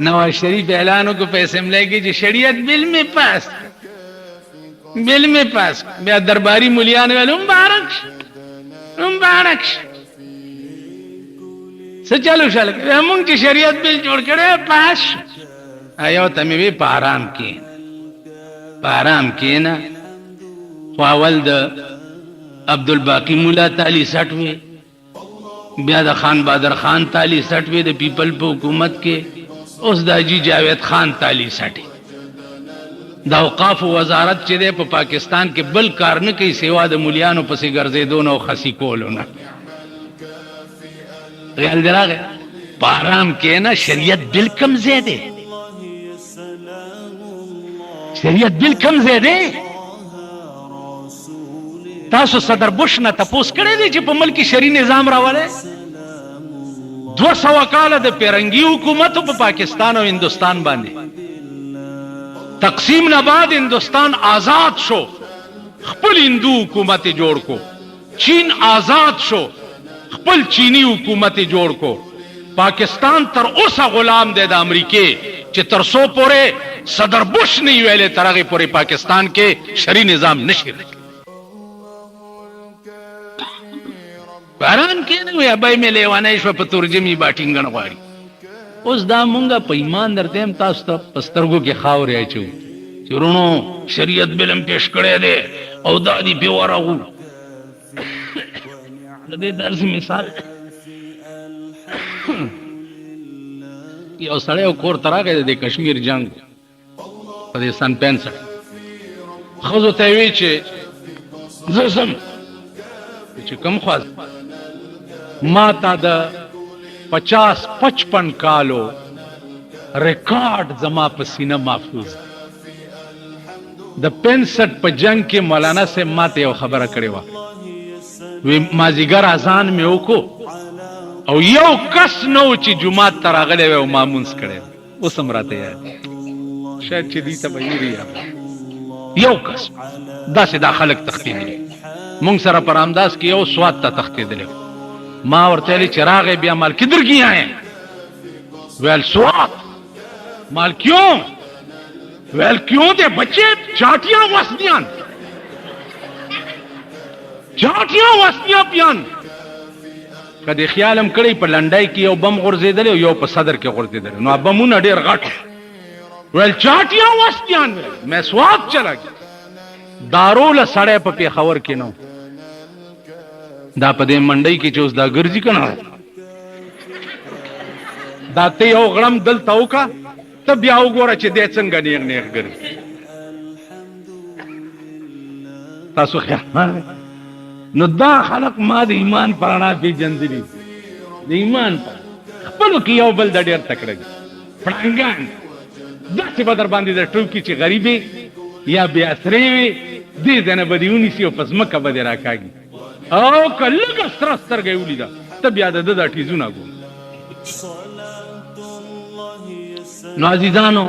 नवाज शरीफ ऐलान को पे असेंबली की जो शरीयत बिल में पास बया दरबारी मुलियान वाले मुबारक से चलो शल मुंग की शरीयत बिल जोड़ करे पास आयो तमे भी पाराम किए ना ख्वावल द अब्दुल बाकी मुला ताली 60वें बया द खान बहादुर खान ताली 60वें द पीपल पे हुकूमत के उस दाजी जावेद खान ताली 60 द औकाफ वजारत चे पे पाकिस्तान के बल कारन की सेवा द मुलियानो पसी गर्जे दोनों खसी कोलो ना ख्याल जरा गया पाराम के ना शरीयत बिल कम ज़्यादा शरीयत बिल कम ज़्यादा तासो सदर बुश ना तपोस करे दे चे पमल की शरी निजाम रावाले 200 काल द पेरंगी हुकूमत पे पाकिस्तान और हिंदुस्तान बांधे तकसीम न बाद हिंदुस्तान आजाद शो खपल हिंदू हुकूमत जोड़ को चीन आजाद शो खपल चीनी हुकूमत जोड़ को पाकिस्तान तर उस गुलाम दे अमरीके चे तरसो पोरे सदर बुश नहीं वेले तरगे पूरे पाकिस्तान के शरी निजाम नशीर बारान के नहीं हुआ भाई में लेवाना ईश्वर पतुर्जमी बाटिंगन वाड़ी उस दा मुंगा पैमान दरते हम तास तो पस्तरगो के खाव रहे चुरुनो शरीयत बिलम पेश करे दे और दादी पेवारा हूं दे दर्ज मिसाल ये सड़े कोर तरह के दे कश्मीर जंग पदे सन 65 खजो तेवीचे जसम कम ख्वाज माता द 50-55 कालो रिकॉर्ड जमा पसीना महफूज द 65 पर जंग के मौलाना से माते और खबर करे वा वे माजिगर आजान में ओको और यो कस नो ची जुमात तरागले वे मामूंस करे वो समराते यार शायद ची दी तबयरी यो कस दा से दाखलक तख्ती मिले मुंग सरा परामदास की यो स्वाद ता तख्ती दिले माँ और तेली चिराग बिया माल किधर की आए वेल स्वाद माल क्यों वेल क्यों दे बच्चे चाटियां वस्तियां पियान कदे ख्याल हम कड़ी पर लंडाई की यो बम गुर्जे दले यो पर सदर के गुर्जे दले नो बमुन अडेर घाट वेल चाटियां वस्तियां मैं स्वाद चला गया दारोल सड़े पे खबर के नो दा पदे मंडई की चोस दा गर्जी कना दाते यो गरम दल ताऊ का तब याव गोरा चे दे संगा ने गर तासु ख्याल न दा खलक मा द ईमान पराना भी जंदली द ईमान पर पलो की यो बल दडेर तकड़े पड़ांगान दस बदर बांधी द टूकी चे गरीबी या बेअसरे दे देने बदीउनी सी पसम का बदे राखागी ओ कल्लक अस्तर गए उलीदा तब याद ददा टीजुना गो नाजीदानो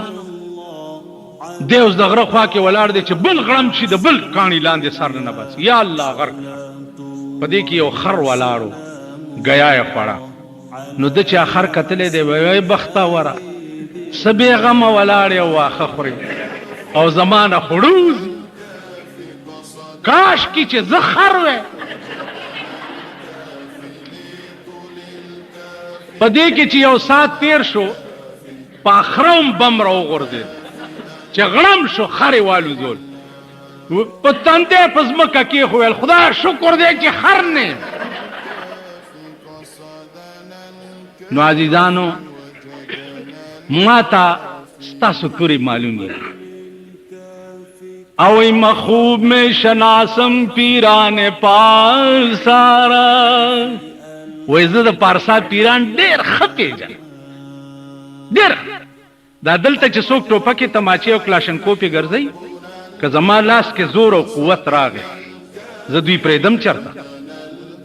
देवस दगरा ख्वा के वलाड़ दे बल गरम ची द बल कानी लांदे सर न बस या अल्लाह गर पदे की ओ खर वलाड़ो गया है पड़ा नो दे चा खर कतले दे वे बख्ता वरा सबे गम वलाड़े वा खखरे और जमाना खुड़ूज काश की चे जखर वे पदे के ची ओ सात तेर शो पाखरम बम रो गुर्दे चगड़म शो खरे वालू जोल पतंदे पजम का के हुए खुदा शुक्र दे कि खर ने नाजीदानो माता स्ता सुकुरी मालूम है अवई मखूब में शनासम पीरान पारसारा वो इज्जत पारसा पीरान डेर खपे जा डेर दादल तक सोक टोपा के तमाचे और क्लाशनको पे गर्जई का जमा लास के जोर और कुवत रागे जदुई प्रेदम चरता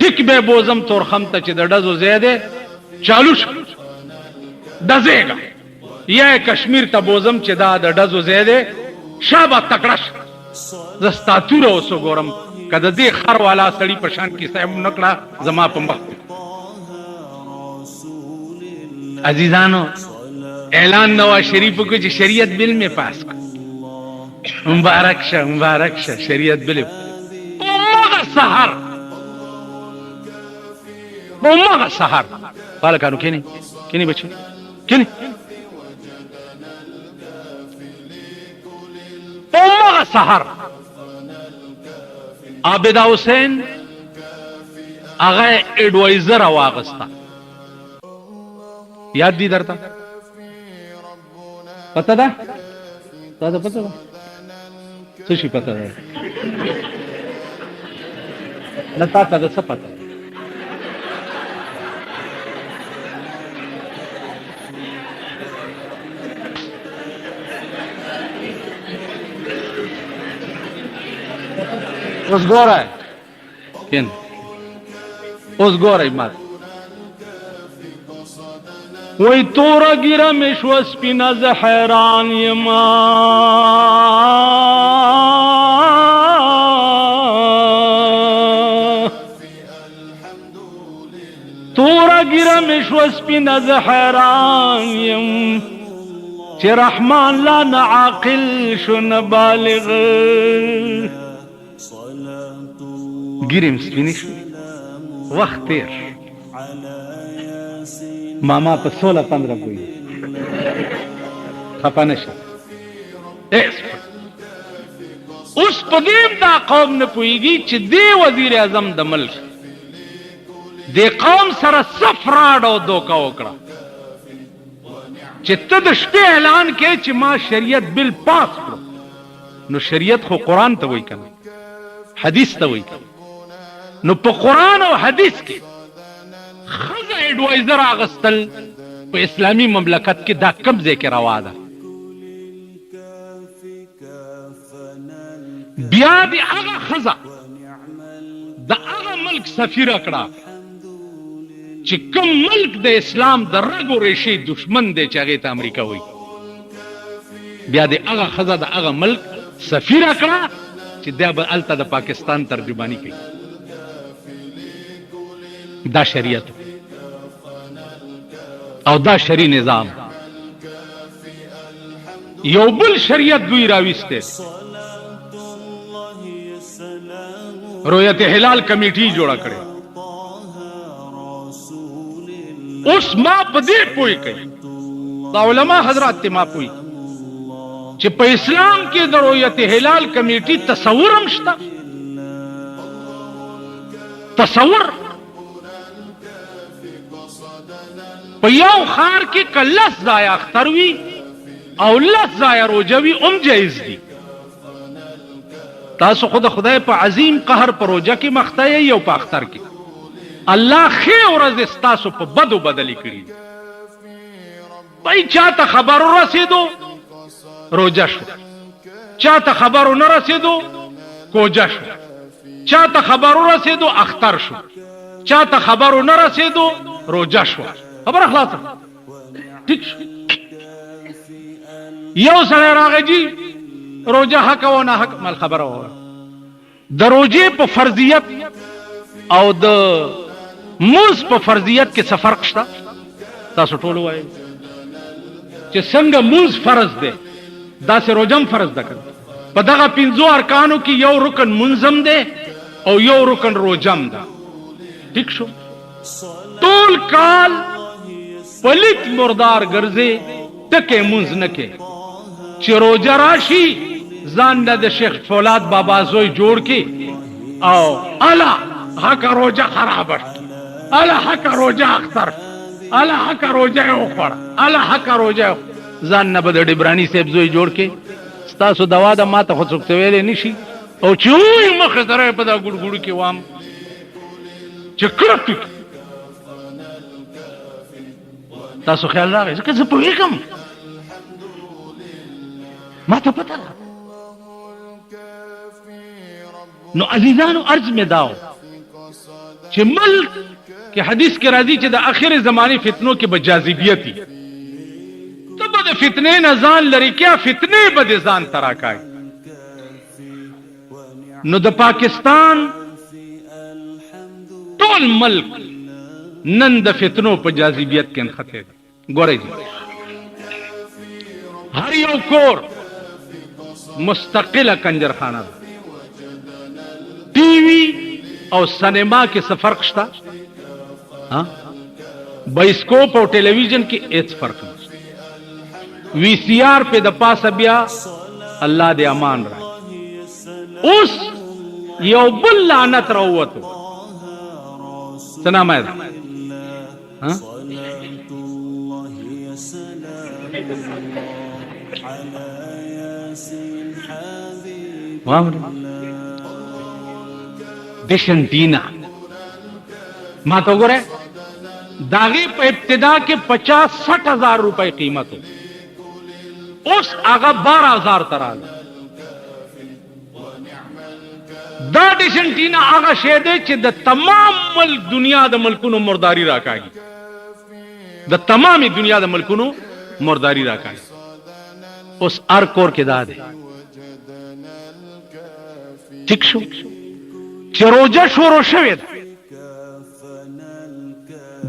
ठीक बे बोजम तोर खम तक डजो ज्यादे चालू डजेगा यह कश्मीर तबोजम चिदा डजो ज्यादे शाबा तकड़श जस्तातुर ओसो गोरम कद दे खर वाला सड़ी परेशान की सैम नकड़ा जमा पंबक अजीजानो اعلان نواز شریف کو چې شریعت بل می پاس کو مبارک شه شریعت بل په سحر بالکانو کینی بچو کینی په سحر عابد حسین هغه ایڈوایزر واغستا یاد دي درته پتا ده تاسو پتا ده څه شي پتا ده نه تاسو ده څه پتا اوس ګورای کین اوس ګورای مات وای تورا ګیره مشو سپینا ز حیران یما تورا ګیره مشو سپینا ز حیران یم چې رحمان لا عاقل شون بالغ ګیرم سپینی شو وخت تیر ماما په 16-15 کوي خپه نشه اوس په دې دا قوم نه پويږي چې دی وزیر اعظم د ملک د قوم سره صفراډ او دوکا وکړه چې ته د شپې اعلان کې چې ما شریعت بل پاس کړو نو شریعت خو قران ته وایي کنه حدیث ته وایي نو په قران او حدیث کې خزه ایڈوایزر اغستل په اسلامی مملکت کې دا کم ځای کې روا ده بیا دی هغه خزه د هغه ملک سفیر کړه چې کوم ملک د اسلام د رګو ریشې دشمن دی چې هغه ته امریکا وایي بیا دی هغه خزه د هغه ملک سفیر کړه چې دا به الته د پاکستان ترجمانی کوي دا شریعت او دا شری نظام یو بل شریعت دوی راويسته رؤیت هلال کمیټي جوړه کړې اوس ما په دې پوي کوي دا علما حضرات ته ما پوي چې په اسلام کې د رؤیت هلال کمیټي تصور هم شته تصور په یو خار کې کلس ځای اختر وي او لس ځای روجوي هم جایز دي تاسو خدای په عظیم قهر پر روجه کې مخته یو په اختر کې الله خیر ورځ تاسو په بدو بدلی کړی پای چاته خبر رسیدو روجه شو چاته خبر نه رسیدو کوجه شو چاته خبر رسیدو اختر شو چاته خبر نه رسیدو روجه شو خبر اخلاص ٹھیک یو سره راغی روجه حق او نه حق مل خبره و د روجه په فرضیت او د موز په فرضیت کې څه فرق شته تاسو ټول وایي چې څنګه موز فرض دی دا سه روجم فرض ده په دغه 5 ارکانو کې یو رکن منظم دی او یو رکن روجم ده ٹھیک شو ټول کال پلیت مردار ګرځي تکه منځ نه کې چې روزه راشي ځان د شیخ فولاد بابا زوی جوړ کې او الا حق روزه خراب الا حق روزه اختر الا حق روزه اوخړ الا حق روزه ځان نه بد ډبرانی صاحب زوی جوړ کې ستاسو دوا د ماته خو څوک ویلې نشي او چې مخه سره په دا ګړ کې وام چې کړت تاسو خیال راغی ځکه زه پوهېږم ما ته پته ده نو عزیزانو عرض مې داو چې ملک کې حدیث کې راځي چې د آخر زمانه فتنو کې به جاذبیت وي ته به د فتنې نه ځان لري کیا فتنې به د ځان تراکای نو د پاکستان ټول ملک نن د فتنو په جاذبیت کې انخته ګورئ هر یو کور مستقله کنجرخانه ده. ټي وي او سینما کې څه فرق شته؟ بایسکوپ او ټلویزیون کې هیڅ فرق نشته. وی سی آر په د پاسه بیا الله دې امان را. اوس یو بل لعنت راووتو. څه نامه ده؟ ډیشنټینا ما ته وګوره داغه په ابتدا کې 50-60 ہزار روپے قیمت ہو. اوس هغه 12,000 تراله. دا ډیشنټینا هغه شی دی چې د تمام ملک دنیا د ملکونو مرداري راکاږي. د تمامي دنیا د ملکونو مرداري راکاږي. اوس ار کور کې دا دی. ٹھیک شو چې روزه شروع شوې ده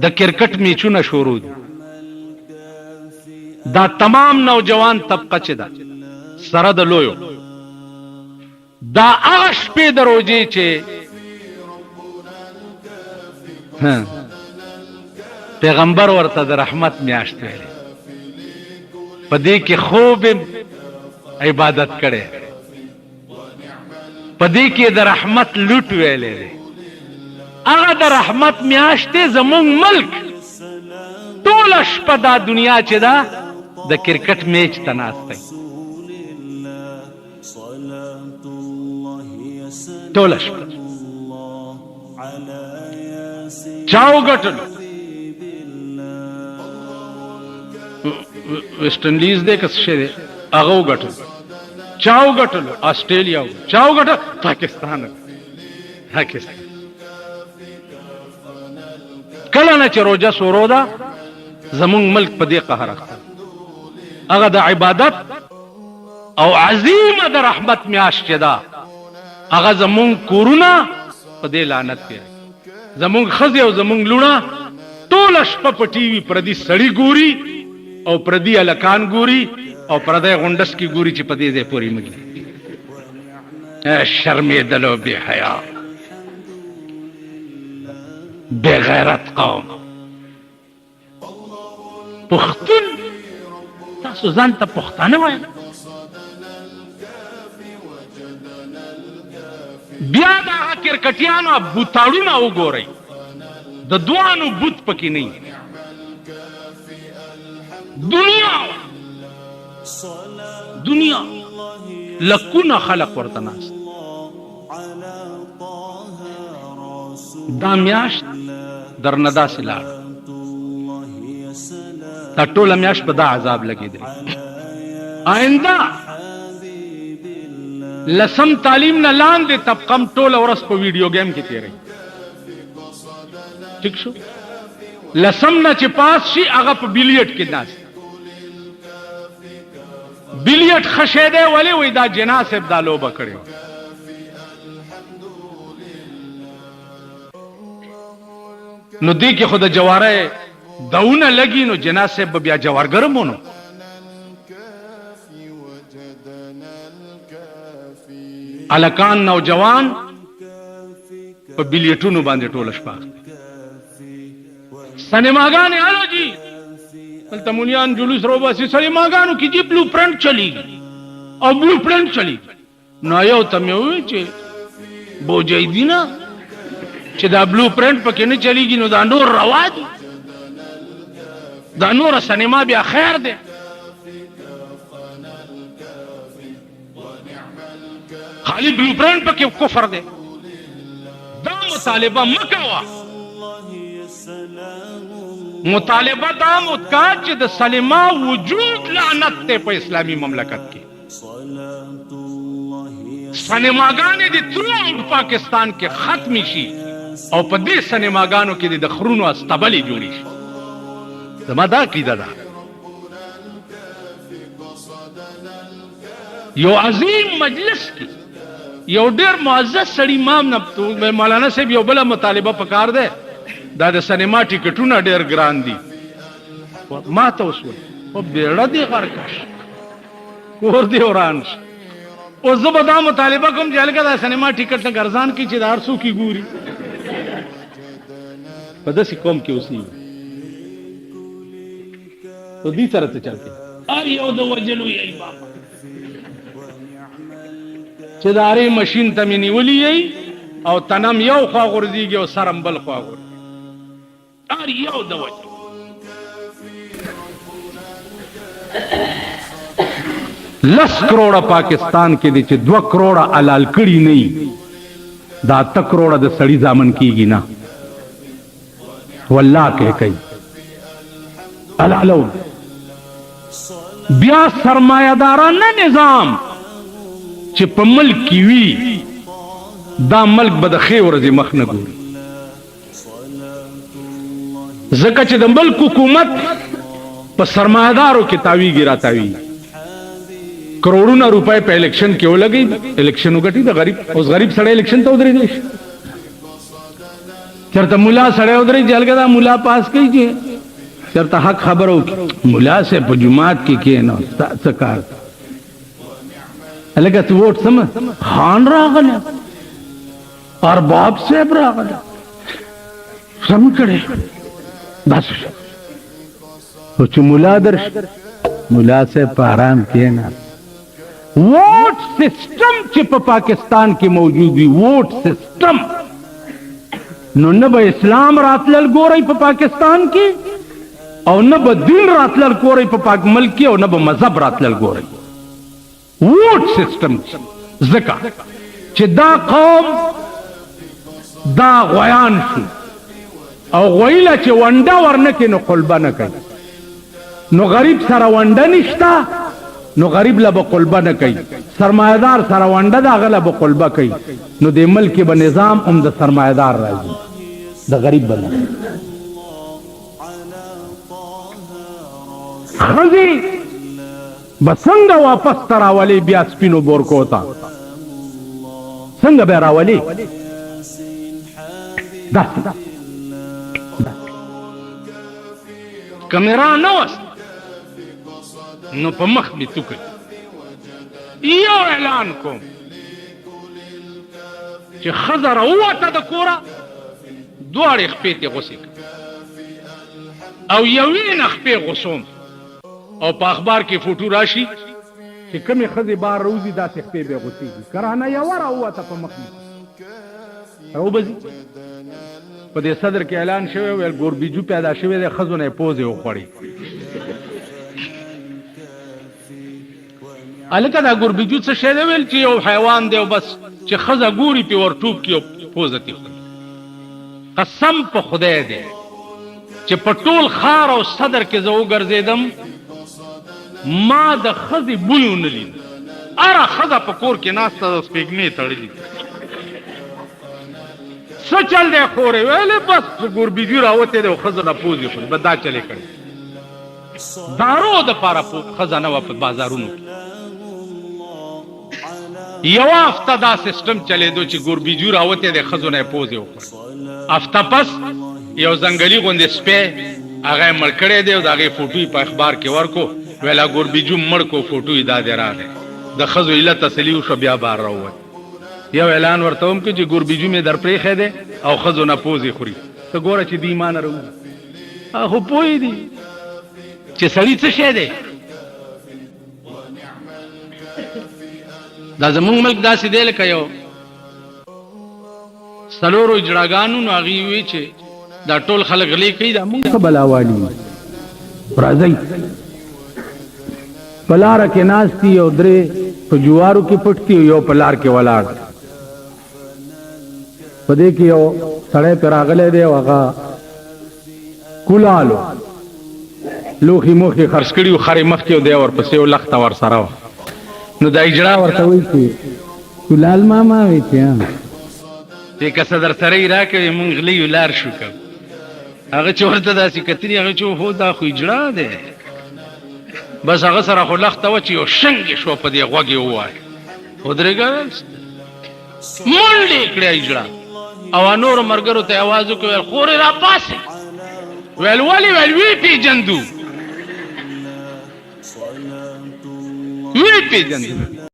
د کرکټ میچونه شروع دي. دا تمام نوجوان طبقه چې ده سره د لویو دا هغه شپې د روزې چې پیغمبر ورته د رحمت میاشت ویلې په دې کې خوب عبادت کړي په دې کې د رحمت لوټ ویلې هغه د رحمت میاشتې زمونږ ملک ټول شپه دا دنیا چې دا د کرکټ میچ ته ناست دی ټول شپه چاو ګټل ویسټ انډیز دې کس شه دی هغه ګټل چاو ګټل آسټرالیا چاو ګټل پاکستان کله نه چې روزه سورو ده زمونږ ملک په دې قهر اخته هغه د عبادت او عظیمه د رحمت میاشت چې ده هغه زمونږ کورونه په دې لعنت کې زمونږ ښځې او زمونږ لوڼه ټوله شپه په ټي وي پردي سړي ګوري او پردي هلکان ګوري او پردی غونډس کې ګوري چې په دې ځای پورې مګي شرمېدلو بې حیا بے غیرت قوم. پښتون تاسو ځان ته پښتانه وایئ بیا د هغه کرکټیانو بوتاړونه وګورئ د دوانو بوت پکې نه دنیا لکونه خلق ورته ناست دا میاشت درنه داسې لاړه دا ټوله میاشت په دا عذاب لګېدلی آینده لسم تعلیم نه لاندې طبقه م ټوله ورځ په ویډیو گیم کې تېروي ٹھیک شو لسم نه چې پاس شي هغه په بیلیټ کې ناست بیلیټ ښه شی دی ولې وایي دا جنا صاحب دا لوبه کړې نو دې کې خو د جواره دونه لګي نو جنا صاحب به بیا جوارګرم ونو الکان نوجوان په بیلیټونو باندې ټوله شپه سینماګانې الو جی دلته مونیان جلوس روباسي سینماګانو کې جی بلو پرنټ چلیږي او بلو پرنټ چلیږي نو یو ته مې وویل چې بوجۍ دي نه چې دا بلو پرنټ پکې نه چلیږي نو دا نور روا دي دا نور سینما بیا خیر دی خالی بلو پرنټ پکې کفر دی دا مطالبه مکوه مطالبه دا متکا چې د سینما وجود لعنت دی په اسلامي مملکت کې سینماګانې د ترو پاکستان کې ختم شي او په دې سینماګانو کې د خرونو استبلې جوړې شي زما دا عقیده ده یو عظیم مجلس کې یو ډېر معزز سړي امام مولانا صاحب یو بله مطالبه پکار ده دا د سینما ټیکټونه ډېر ګران دي ما ته اوس وایي په بیړه دې غرقه کور دی وران شي. اوس زه به دا مطالبه کوم چې هلکه دا سینما ټیکټ لږ ارزان کړي چې د هر څوک یې ګوري. په داسې قوم کې اوسېږي نو دې سره څه چل کوي؟ هر یو د وجلو یی بابا چې د هرې مشین ته مې نیولي یی او تنم یو خوا غورځېږي او سرم بل خوا غورځي. هر یو د وجلو. لس کروڑه پاکستان کې دي چې 2 کروڑه حلال کړي نه دا 8 کروڑه د سړي ځامن کیږي نه والله کې کوي حلالو. بیا سرمایه‌دارانه نظام چې په ملک کې وي دا ملک به د ښې ورځې مخ نه ګوري ځکه چې د ملک حکومت په سرمایه‌دارو کې تاویږي را تاویږي. کروڑونه روپے په الیکشن کې ولګي الیکشن وګټي د غریب اوس غریب سړی الیکشن ته ودرېږي چرته مولا سړی ودرېږي جلګه دا مولا پاس کوي چې چرته حق خبرو مولا سے په جماعت کې کېنو څه کار الګا تو ووټ سم خان راغله ارباب صاحب راغله سم کړي بس او چې مولا درش مولا سے په آرام کېنا. ووٹ سسٹم چې په پاکستان کې موجود وي ووٹ سسٹم نو نه به اسلام راتلل ګوري په پاکستان کې او نه به دین راتلل ګوري په پاک ملک کې او نه به مذهب راتلل ګوري. ووٹ سسٹم ځکه چې دا قوم دا غویان شو او غویله چې ونډه ورنه کې نو قلبه نه کوي نو غریب سره ونډه نشته نو غریب له به قلبه نه کوي سرمایدار سره ونډه د هغه له به قلبه کوي نو د ملک به نظام هم د سرمایدار راځي د غریب به نه. ښځې به څنګه واپس ته راولي بیا سپینو بورکو ته څنګه به راولي داسې کمیرا نه وست نو په مخ می توکل یو اعلان کوم چې خزر اوته د کوره دوړې خپې ته غوسې او یوې نه خپې غوسوم او په اخبار کې فوټو راشي چې کمی خزې بار روزي داسې خپې به غوسېږي کرانه یو را اوته په مخ می او بزي په دې صدر کې اعلان شوی ویل ګوربیجو پیدا شوی د خزو نه پوزې وخوړي. الکه دا ګوربیجو څه شی دی ویل چې یو حیوان دی او بس چې خزه ګوري په ورټوب کې پوزه تی قسم په خدای دی چې په ټول خار او صدر کې زه وګرځېدم ما د خزې بوی ونه لید اره خزه په کور کې ناسته د سپېږمې تړلي څه چل دی خورې ویلې بس ګوربیجو راوتې دی او ښځه نه پوزې خوري به دا چلې کړی دارو دپاره ښځه نه وه په بازارونو کې یوه هفته دا سیسټم چلېدو چې ګوربیجو راوتې دی ښځو نه یې پوزې وخوري هفته پس یو ځنګلي غوندې سپی هغه یې مړ کړی دی او د هغې فوټو یې په اخبار کې ورکو ویله ګوربیجو مړ کو فوټو یې دا دی راغی د ښځو ایله تسلي وشوه بیا بار راووت یو اعلان ورته هم که چې ګوربیجو مې در پرېښی دی او ښځو نه پوزې خوري ته ګوره چې د ایمانه راوځي خو پوه دي چې سړي څه شی دی دا زمونږ ملک داسې دی لکه یو څلورو اجراګانو نو هغې وی چې دا ټول خلک غلې کوي دا مونږ څه بلاوالي راځئ په لاره کې ناست دي او درې په جوارو کې پټ دي یو په لار کې ولاړ په دې کې یو سړی پې راغلی دی او هغه کولالو لوښي موښي خرڅ کړي وو خرې مخکې او دی ورپسې یو لخته ورسره وه نو دا اجرا ورته وایي چې کولال ماما وایي چې چې که څه در سره یې راکوې مونږ غلی یو لار شو که هغه چې ورته داسې کتلي هغه چې هو دا خو اجرا دی بس هغه سره خو لخته وه چې یو شنګ یې شوه په دې غوږ یې ووایه ودرېږه منډې یې کړې اجرا او نورو ملګرو ته یې اواز وکړ ویل خورې راپاسې ویل ولې ویل وی پېژندو وی پیژندل